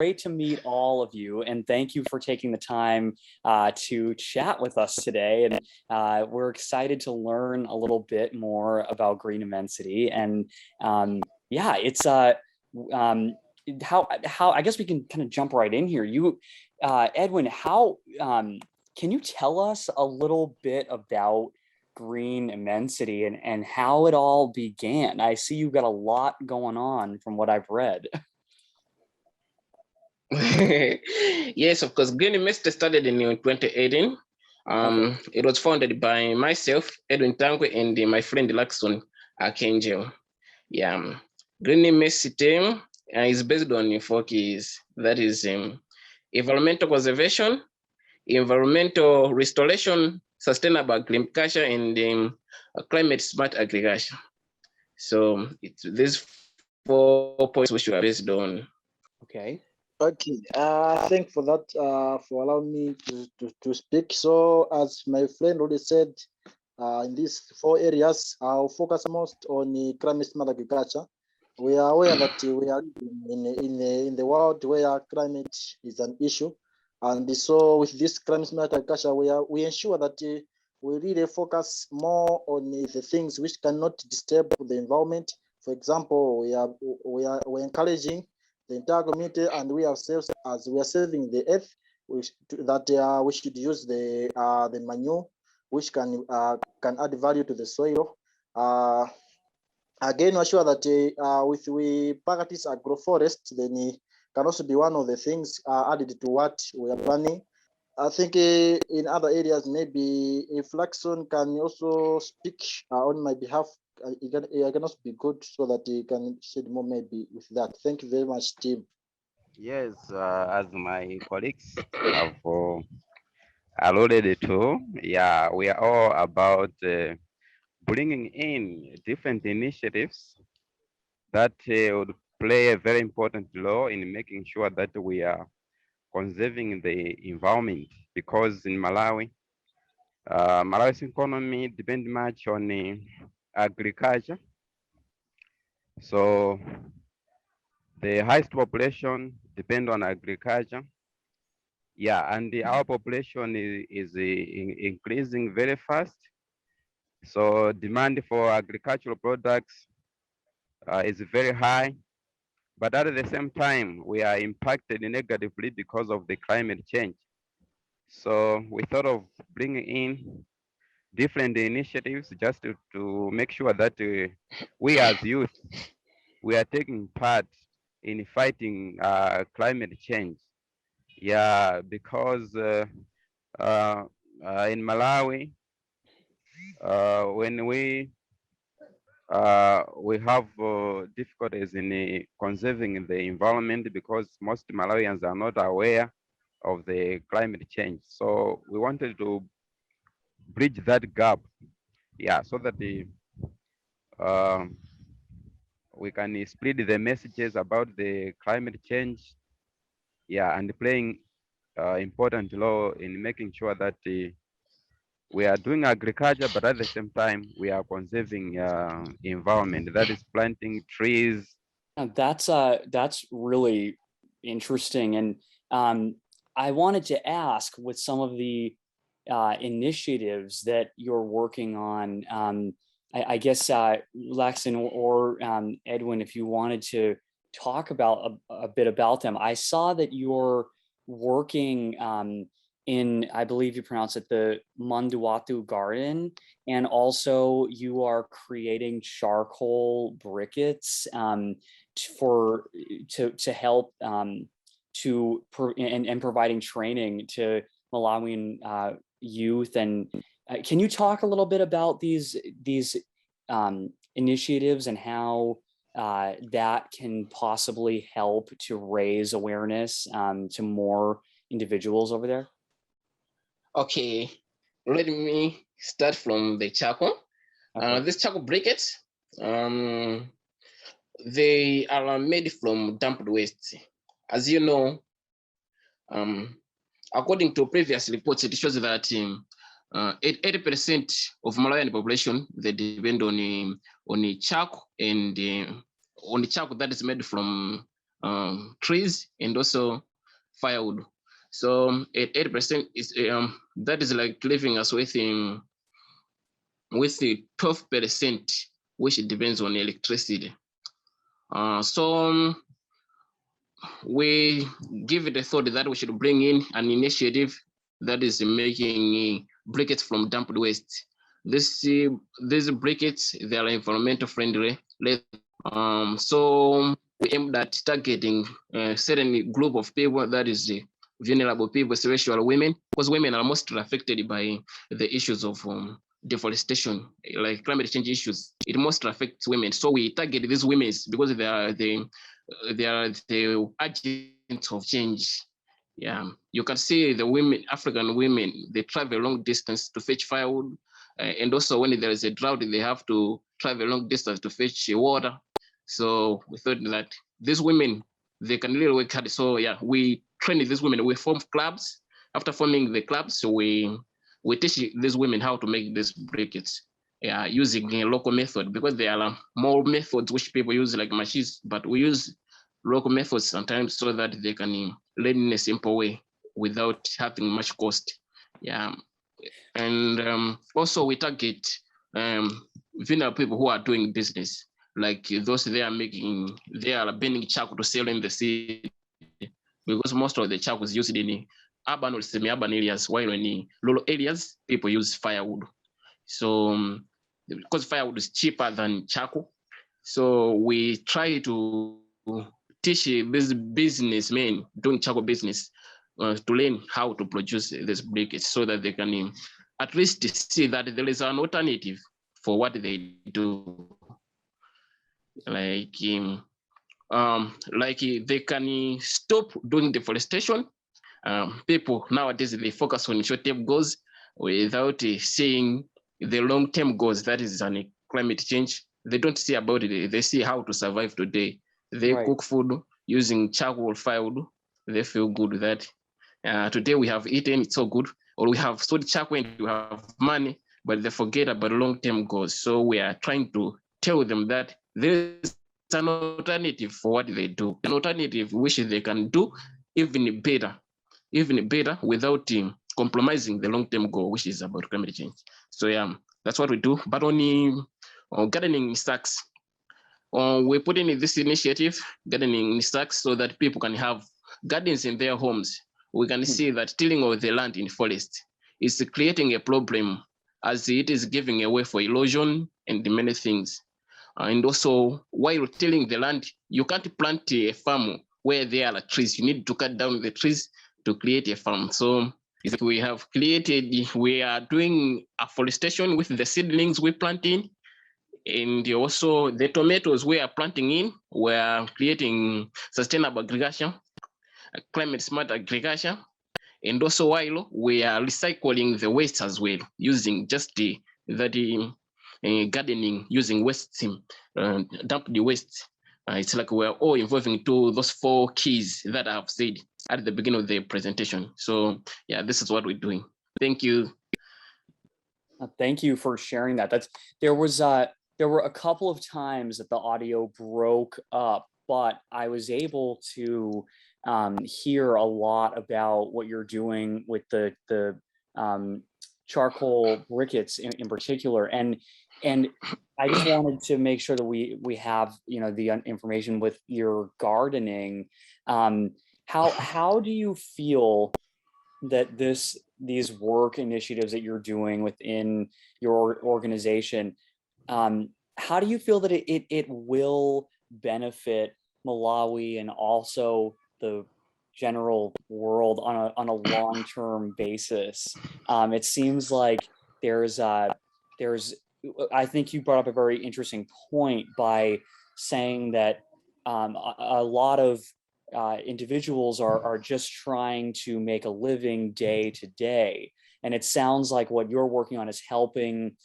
Great to meet all of you, and thank you for taking the time to chat with us today. And we're excited to learn a little bit more about green immensity. And yeah, it's how I guess we can kind of jump right in here. Edwin, how can you tell us a little bit about green immensity and how it all began? I see you've got a lot going on from what I've read. Yes, of course. Green Immensity started in 2018. Okay. It was founded by myself, Edwin Tangwe, and my friend Lakson Archangel. Yeah. Green Immensity is based on 4 keys. That is environmental conservation, environmental restoration, sustainable agriculture, and climate smart agriculture. So it's these 4 points which we are based on. Okay. Okay, thank for that, for allowing me to speak. So as my friend already said, in these 4 areas, I'll focus most on the climate smart agriculture. We are aware that we are in the world where climate is an issue. And so with this climate smart agriculture, we ensure that we really focus more on the things which cannot disturb the environment. For example, we're encouraging the entire community and we ourselves, as we are saving the earth, we should use the manure, which can add value to the soil. Again, we're sure that with we practice agroforest, then it can also be one of the things added to what we are planning. I think in other areas, maybe if Laxon can also speak on my behalf, it can also be good so that he can shed more maybe with that. Thank you very much, team. Yes, as my colleagues have alluded to, yeah, we are all about bringing in different initiatives that would play a very important role in making sure that we are conserving the environment, because in Malawi, Malawi's economy depends much on agriculture. So the highest population depend on agriculture. Yeah, and our population is increasing very fast. So demand for agricultural products is very high. But at the same time, we are impacted negatively because of the climate change. So we thought of bringing in different initiatives just to make sure that we as youth, we are taking part in fighting climate change. Yeah, because in Malawi, when we have difficulties in conserving the environment because most Malawians are not aware of the climate change. So we wanted to bridge that gap, yeah, so that uh, we can spread the messages about the climate change, yeah, and playing important role in making sure that we are doing agriculture, but at the same time, we are conserving environment. That is planting trees. That's really interesting. And I wanted to ask, with some of the initiatives that you're working on, I guess Laxon or Edwin, if you wanted to talk about a bit about them. I saw that you're working in, I believe you pronounce it, the Manduwatu Garden, and also you are creating charcoal briquettes to help and providing training to Malawian youth. And can you talk a little bit about these initiatives and how that can possibly help to raise awareness to more individuals over there? Okay, let me start from the charcoal. Okay. These charcoal briquettes, they are made from dumped waste. As you know, according to previous reports, it shows that 80% of Malawian population, they depend on charcoal and on the charcoal that is made from trees and also firewood. So at 80% is that is like leaving us with the 12%, which depends on electricity. So we give it a thought that we should bring in an initiative that is making briquettes from dumped waste. These briquettes, they are environmental friendly. So we aimed at targeting a certain group of people, that is the vulnerable people, especially women, because women are mostly affected by the issues of deforestation, like climate change issues. It mostly affects women. So we target these women because they are the agents of change. Yeah, you can see the women, African women, they travel a long distance to fetch firewood. And also when there is a drought, they have to travel a long distance to fetch water. So we thought that these women, they can really work hard. So yeah, we train these women, we form clubs. After forming the clubs, so we teach these women how to make these briquettes. Yeah, using a local method, because there are more methods which people use like machines, but we use local methods sometimes so that they can learn in a simple way without having much cost. Yeah, and also we target vulnerable people who are doing business, like those they are burning charcoal to sell in the city, because most of the charcoal is used in urban or semi-urban areas, while in rural areas people use firewood. So because firewood is cheaper than charcoal, so we try to teach these businessmen doing charcoal business to learn how to produce this briquettes, so that they can at least see that there is an alternative for what they do. Like they can stop doing deforestation. People nowadays, they focus on short-term goals without seeing the long-term goals, that is on climate change. They don't see about it. They see how to survive today. They cook food using charcoal firewood. They feel good with that today we have eaten, it's so good, or we have sold charcoal and we have money, but they forget about long-term goals. So we are trying to tell them that there's an alternative for what they do, an alternative which they can do even better without compromising the long-term goal, which is about climate change. So yeah, that's what we do. But on gardening stacks, we're putting in this initiative, gardening stacks, so that people can have gardens in their homes. We can see that tilling of the land in forest is creating a problem, as it is giving away for erosion and many things. And also, while tilling the land, you can't plant a farm where there are trees. You need to cut down the trees to create a farm. So we are doing afforestation with the seedlings we plant in. And also the tomatoes we are planting in, we are creating sustainable agriculture, climate smart agriculture. And also while we are recycling the waste as well, using just gardening, using waste, dump the waste. It's like we're all involving to those 4 keys that I've said at the beginning of the presentation. So yeah, this is what we're doing. Thank you. Thank you for sharing that. There were a couple of times that the audio broke up, but I was able to hear a lot about what you're doing with the charcoal briquettes in particular, and I just wanted to make sure that we have the information with your gardening. How do you feel that these work initiatives that you're doing within your organization, how do you feel that it will benefit Malawi and also the general world on a long-term basis? It seems like there's I think you brought up a very interesting point by saying that a lot of individuals are just trying to make a living day to day, and it sounds like what you're working on is helping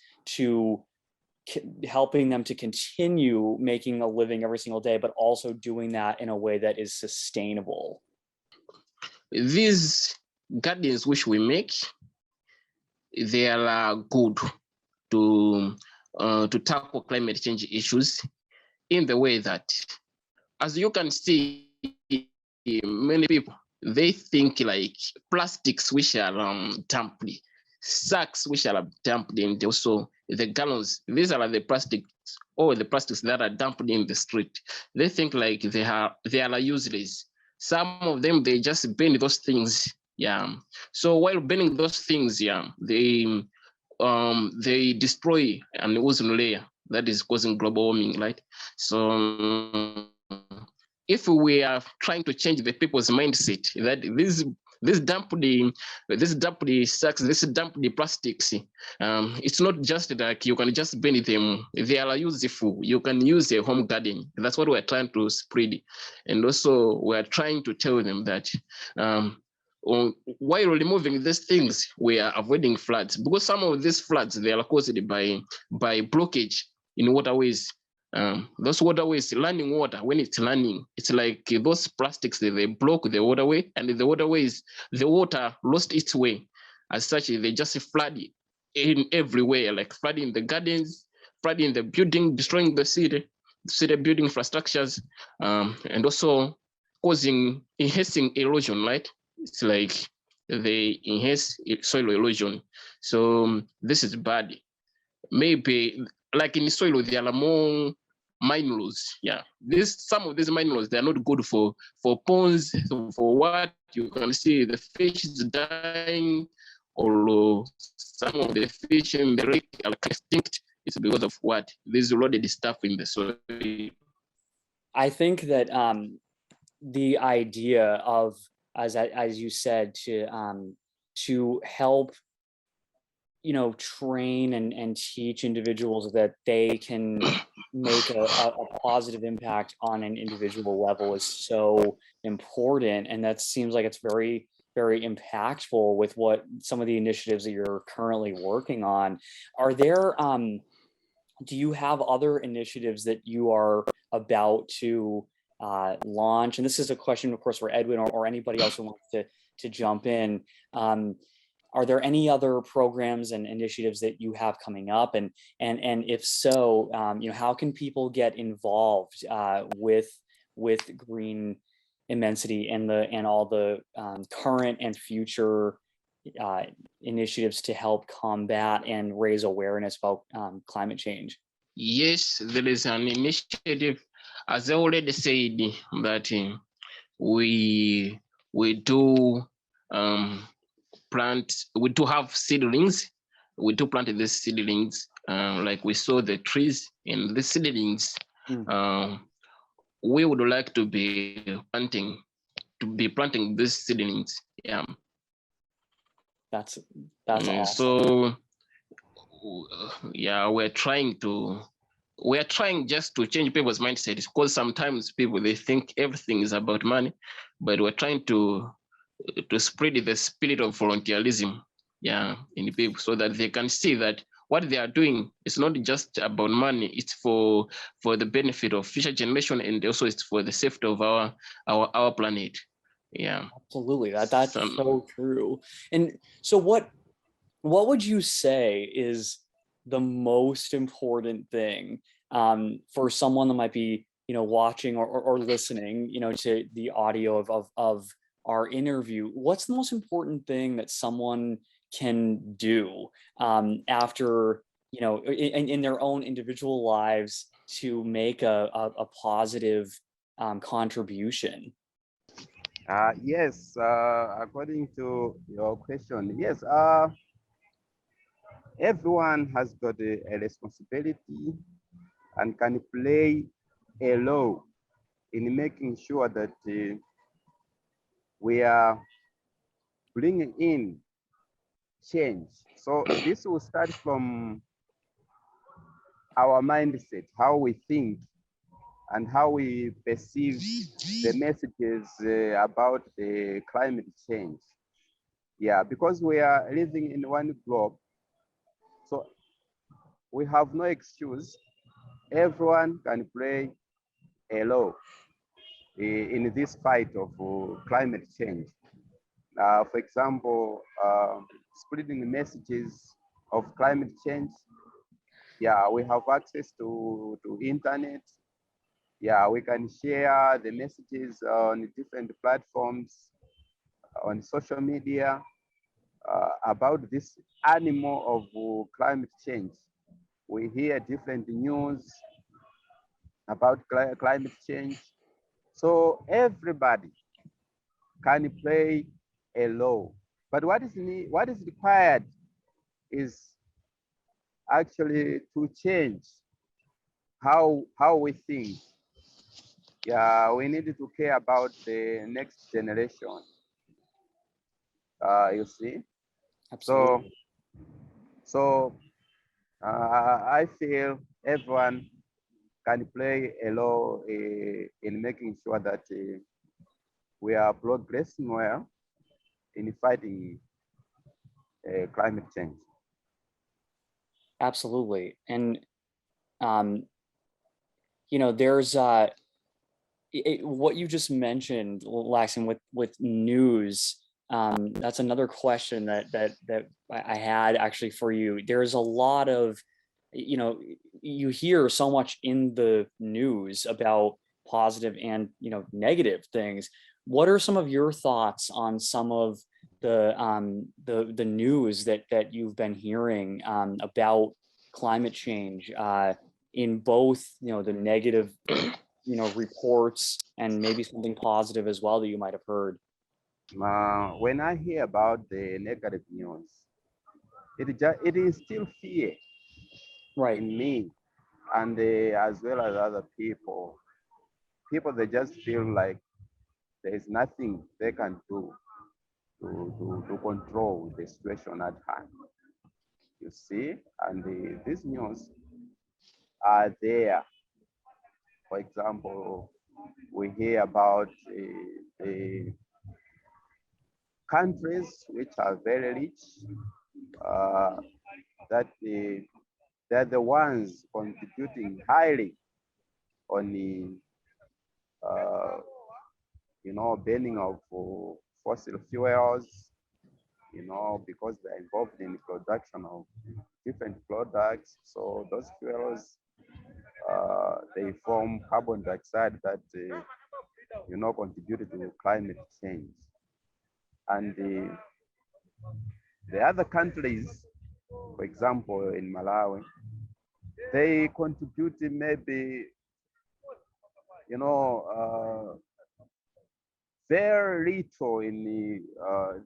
them to continue making a living every single day, but also doing that in a way that is sustainable. These gardens which we make, they are good to tackle climate change issues, in the way that, as you can see, many people, they think like plastics which are dumped, sacks which are dumped, and also the gallons. These are the plastics, or the plastics that are dumped in the street. They think like they are useless. Some of them, they just burn those things. Yeah. So while burning those things, yeah, they destroy an ozone layer that is causing global warming, right? So if we are trying to change the people's mindset that this dump the sacks, this dump the plastics, it's not just like you can just burn them. They are useful. You can use a home garden. That's what we're trying to spread. And also we're trying to tell them that while removing these things, we are avoiding floods, because some of these floods, they are caused by blockage in waterways. Those waterways, running water, when it's running, it's like those plastics, they block the waterway, and the waterways, the water lost its way. As such, they just flood in everywhere, like flooding the gardens, flooding the building, destroying the city building infrastructures, and also enhancing erosion, right? It's like they enhance soil erosion. So this is bad. Maybe like in soil, there are more minerals. Yeah, some of these minerals, they are not good for ponds, for what you can see the fish is dying, or some of the fish in the lake are extinct. It's because of what? There's loaded stuff in the soil. I think that the idea of, as you said, to help, train and teach individuals that they can make a positive impact on an individual level is so important. And that seems like it's very, very impactful with what some of the initiatives that you're currently working on. Are there, do you have other initiatives that you are about to launch? And this is a question, of course, for Edwin or anybody else who wants to jump in. Are there any other programs and initiatives that you have coming up? And if so, how can people get involved with Green Immensity and all the current and future initiatives to help combat and raise awareness about climate change? Yes, there is an initiative, as I already said, that we do plant, we do have seedlings. We do plant these seedlings, like we saw the trees and the seedlings. We would like to be planting these seedlings. Yeah. That's awesome. So yeah, we're trying just to change people's mindset, because sometimes people, they think everything is about money, but we're trying to spread the spirit of volunteerism, yeah, in people, so that they can see that what they are doing is not just about money. It's for the benefit of future generation, and also it's for the safety of our planet. Yeah, absolutely. That's so true. And so what would you say is the most important thing for someone that might be watching or listening to the audio of our interview? What's the most important thing that someone can do after in their own individual lives to make a positive contribution? Yes, according to your question, yes, everyone has got a responsibility and can play a role in making sure that we are bringing in change. So this will start from our mindset, how we think and how we perceive the messages about the climate change. Yeah, because we are living in one globe, so we have no excuse. Everyone can play a role in this fight of climate change. For example, spreading the messages of climate change. Yeah, we have access to internet. yeah, we can share the messages on different platforms, on social media, about this animal of climate change. We hear different news about climate change. So everybody can play a role. But what is required is actually to change how we think. Yeah, we need to care about the next generation. You see. Absolutely. So I feel everyone can play a role in making sure that we are progressing well in fighting climate change. Absolutely. And you know, there's what you just mentioned, Laxon, with news. That's another question that I had actually for you. There's a lot of, you know, you hear so much in the news about positive and, you know, negative things. What are some of your thoughts on some of the news that you've been hearing about climate change, in both, you know, the negative, you know, reports and maybe something positive as well that you might have heard? When I hear about the negative news, it is still fear Right. in me, and as well as other people. People, they just feel like there is nothing they can do to control the situation at hand. You see, and these news are there. For example, we hear about the countries which are very rich, uh, that they're the ones contributing highly on the you know, burning of fossil fuels, you know, because they're involved in the production of different products. So those fuels, they form carbon dioxide that you know, contribute to climate change. And the other countries, for example, in Malawi, they contribute maybe, you know, very little in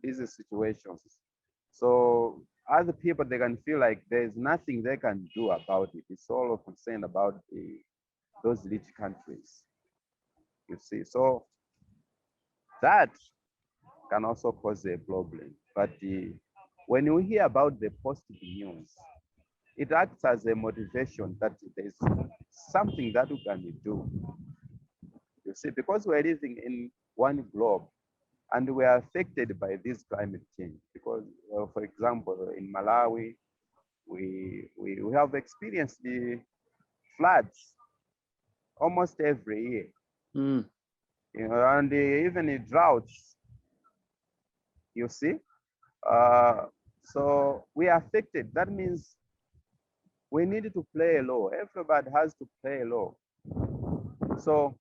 these situations. So other people, they can feel like there's nothing they can do about it. It's all concerned about those rich countries, you see. So that can also cause a problem. But when you hear about the positive news, it acts as a motivation that there's something that we can do. You see, because we're living in one globe and we are affected by this climate change. Because, for example, in Malawi, we have experienced the floods almost every year, you know, and even the droughts, you see. So we are affected. That means we need to play a role. Everybody has to play a role. So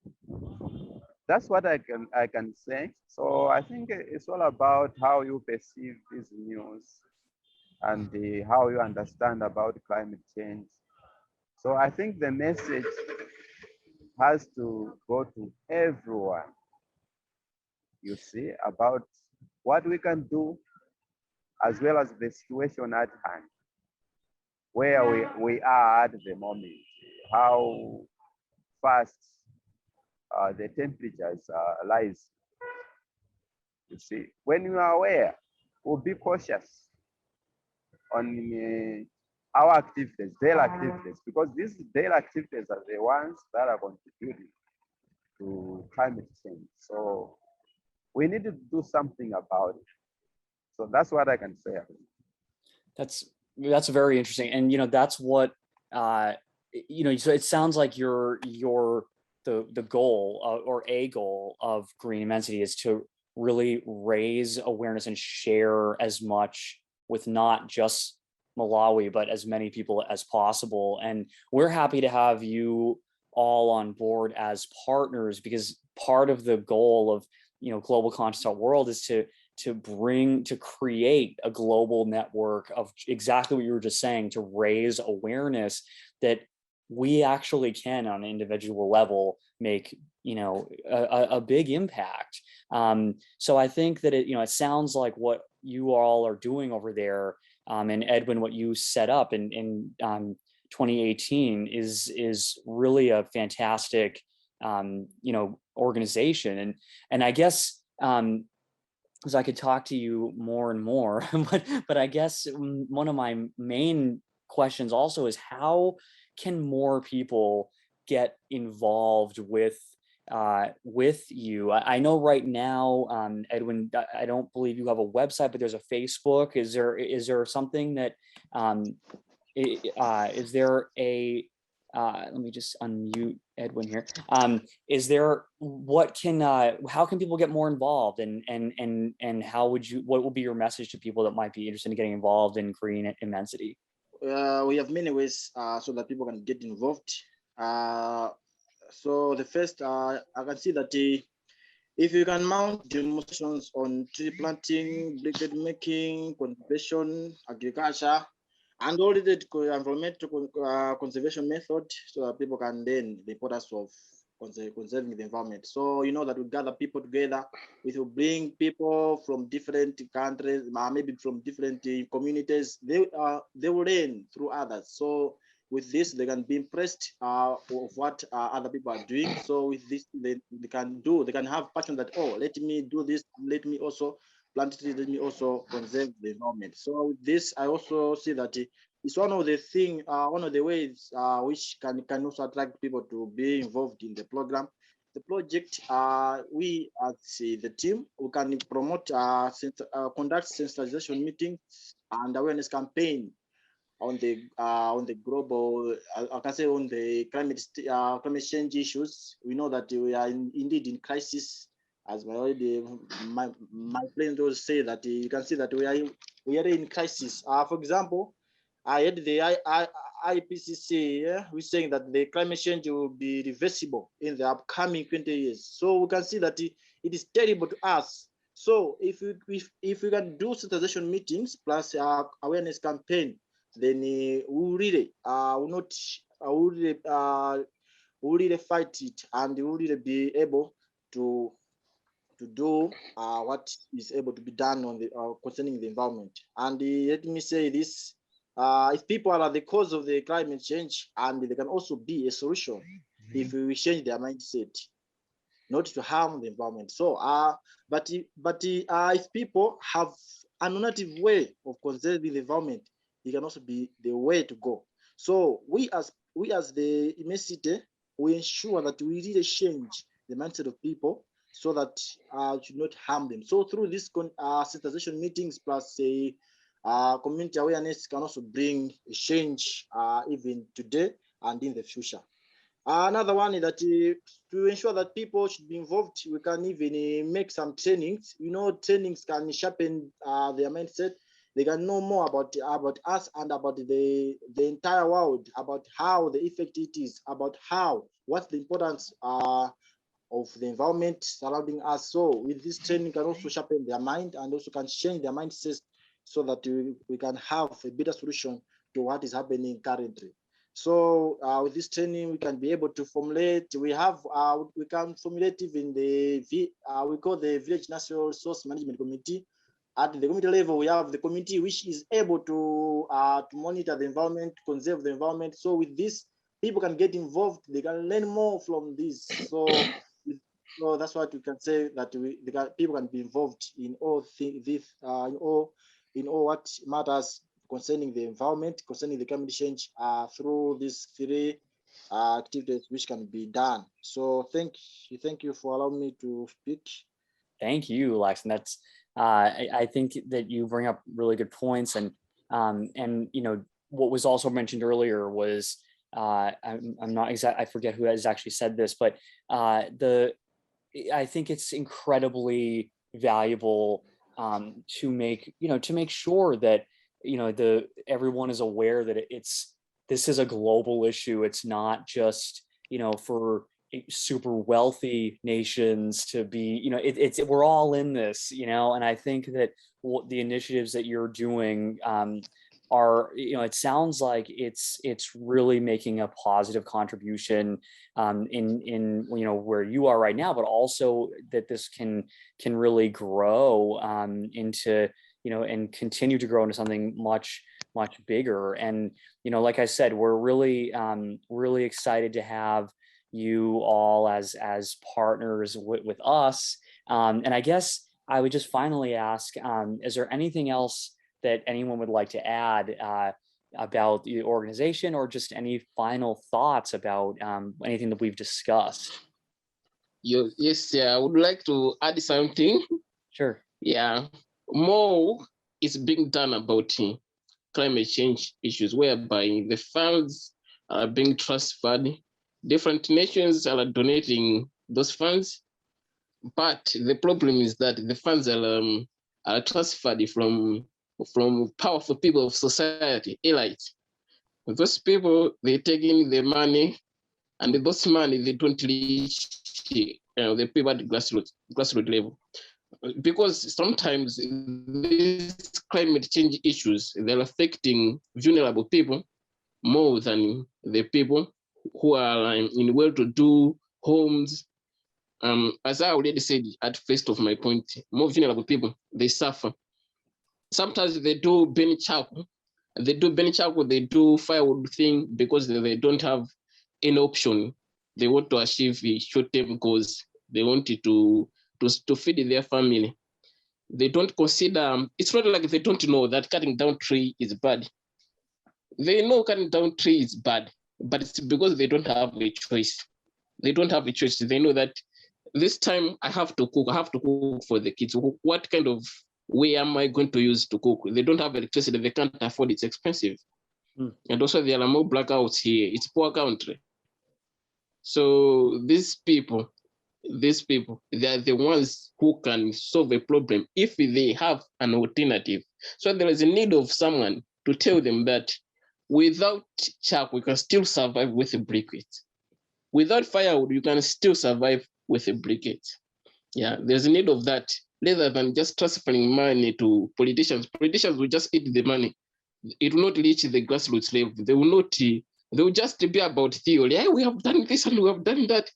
that's what I can say. So I think it's all about how you perceive this news and how you understand about climate change. So I think the message has to go to everyone, you see, about what we can do as well as the situation at hand, where we are at the moment, how fast the temperatures rise. You see, when you are aware, we'll be cautious on our activities, daily activities, because these daily activities are the ones that are contributing to climate change. So we need to do something about it. So that's what I can say. That's very interesting, and you know, that's what you know. So it sounds like the goal, or a goal of Green Immensity, is to really raise awareness and share as much with not just Malawi, but as many people as possible. And we're happy to have you all on board as partners, because part of the goal of GlobalConscience.World is to create a global network of exactly what you were just saying, to raise awareness that we actually can on an individual level make a big impact. So I think that it sounds like what you all are doing over there, and Edwin, what you set up in 2018 is really a fantastic organization. And I guess because I could talk to you more and more, but I guess one of my main questions also is, how can more people get involved with you? I know right now, Edwin, I don't believe you have a website, but there's a Facebook. Is there something that is there a let me just unmute Edwin here. Is there, how can people get more involved, and what would be your message to people that might be interested in getting involved in creating Immensity? We have many ways so that people can get involved. So the first, I can see that if you can mount demonstrations on tree planting, briquette making, conservation, agriculture, and all the environmental conservation method, so that people can learn the importance of conserving the environment. So you know that we gather people together, we will bring people from different countries, maybe from different communities. They will learn through others. So with this, they can be impressed of what other people are doing. So with this, they can have passion that, oh, let me do this, let me also plant trees, let me also conserve the environment. So with this, I also see that it's one of the ways which can also attract people to be involved in the program. The project, we as the team, we can promote, conduct sensitization meetings and awareness campaign on the global, I can say, on the climate change issues. We know that we are indeed in crisis, as my friend will say that you can see that we are in crisis. For example, I had the IPCC, we're saying that the climate change will be reversible in the upcoming 20 years. So we can see that it is terrible to us. So if we can do sensitization meetings plus awareness campaign, then we really really fight it, and we will really be able to do what is able to be done on the concerning the environment. And let me say this: if people are the cause of the climate change, and they can also be a solution if we change their mindset, not to harm the environment. So, but if people have an alternative way of conserving the environment, it can also be the way to go. So we as the Immensity, we ensure that we really change the mindset of people so that should not harm them. So through this sensitization meetings plus community awareness can also bring a change even today and in the future. Another one is that to ensure that people should be involved, we can even make some trainings. Trainings can sharpen their mindset. They can know more about us and about the entire world, about how the effect it is, about what's the importance of the environment surrounding us. So with this training can also sharpen their mind and also can change their mindset so that we can have a better solution to what is happening currently. So with this training, we can be able to formulate. We can formulate even we call the Village National Resource Management Committee. At the community level, we have the committee which is able to monitor the environment, conserve the environment. So with this, people can get involved. They can learn more from this. So that's what we can say, that people can be involved in all things, in all what matters concerning the environment, concerning the climate change, through these three activities which can be done. So thank you for allowing me to speak. Thank you, Lex. And that's I think that you bring up really good points, and what was also mentioned earlier was I'm not exact, I forget who has actually said this, but I think it's incredibly valuable to make sure that everyone is aware that this is a global issue. It's not just for super wealthy nations to be, it's we're all in this, and I think that what the initiatives that you're doing are, it sounds like it's really making a positive contribution in where you are right now, but also that this can really grow into, and continue to grow into something much bigger. And like I said, we're really really excited to have you all as partners with us. And I guess I would just finally ask, is there anything else that anyone would like to add about the organization, or just any final thoughts about anything that we've discussed? Yes, yeah, I would like to add something. Sure. Yeah, more is being done about climate change issues, whereby the funds are being transferred. Different nations are donating those funds, but the problem is that the funds are transferred from powerful people of society, elites. Those people, they take in the money, and those money, they don't reach the people at the grassroots level. Because sometimes these climate change issues, they're affecting vulnerable people more than the people who are in well-to-do homes. As I already said at first of my point, more vulnerable people, they suffer. Sometimes they do burn charcoal. They do firewood thing because they don't have any option. They want to achieve short-term goals. They wanted to feed their family. They don't consider, it's not like they don't know that cutting down tree is bad. They know cutting down tree is bad, but it's because they don't have a choice. They don't have a choice. They know that this time I have to cook for the kids. What kind of way am I going to use to cook? They don't have electricity. They can't afford it. It's expensive. And also there are more blackouts here. It's poor country. So these people, they are the ones who can solve a problem if they have an alternative. So there is a need of someone to tell them that without charcoal, we can still survive with a briquette. Without firewood, you can still survive with a briquette. Yeah, there's a need of that, rather than just transferring money to politicians. Politicians will just eat the money. It will not reach the grassroots level. They will just be about theory. Hey, we have done this and we have done that.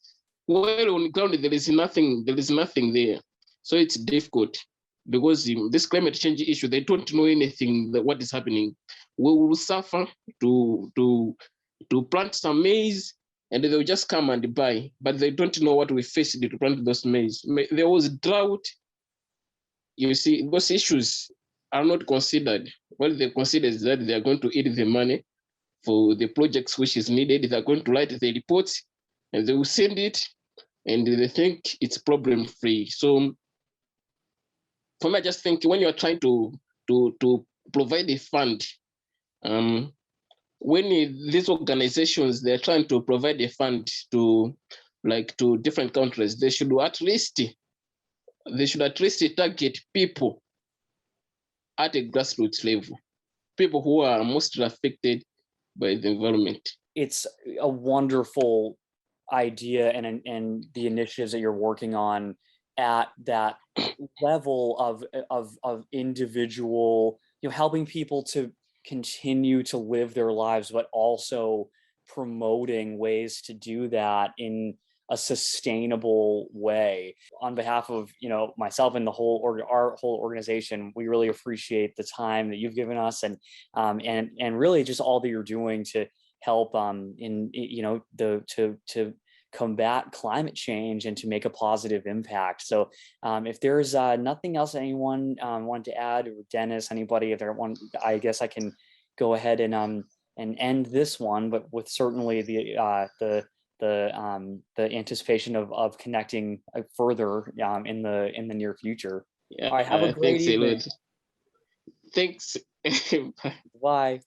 Well, on the ground, there is nothing there. So it's difficult because this climate change issue, they don't know anything that what is happening. We will suffer to plant some maize, and they'll just come and buy, but they don't know what we faced to plant those maize. There was drought. You see, those issues are not considered. What they consider is that they are going to eat the money for the projects which is needed. They're going to write the reports, and they will send it, and they think it's problem-free. So for me, I just think when you're trying to provide a fund, when these organizations, they're trying to provide a fund to different countries, they should at least target people at a grassroots level, people who are most affected by the environment. It's a wonderful idea, and the initiatives that you're working on at that level of individual, helping people to continue to live their lives, but also promoting ways to do that in a sustainable way. On behalf of myself and our whole organization, we really appreciate the time that you've given us, and really just all that you're doing to help to combat climate change and to make a positive impact. So if there's nothing else anyone wanted to add, or Dennis, anybody, if there want, I guess I can go ahead and end this one, but with certainly the anticipation of connecting further in the near future. Yeah, all right, have a great evening. Thanks. Bye.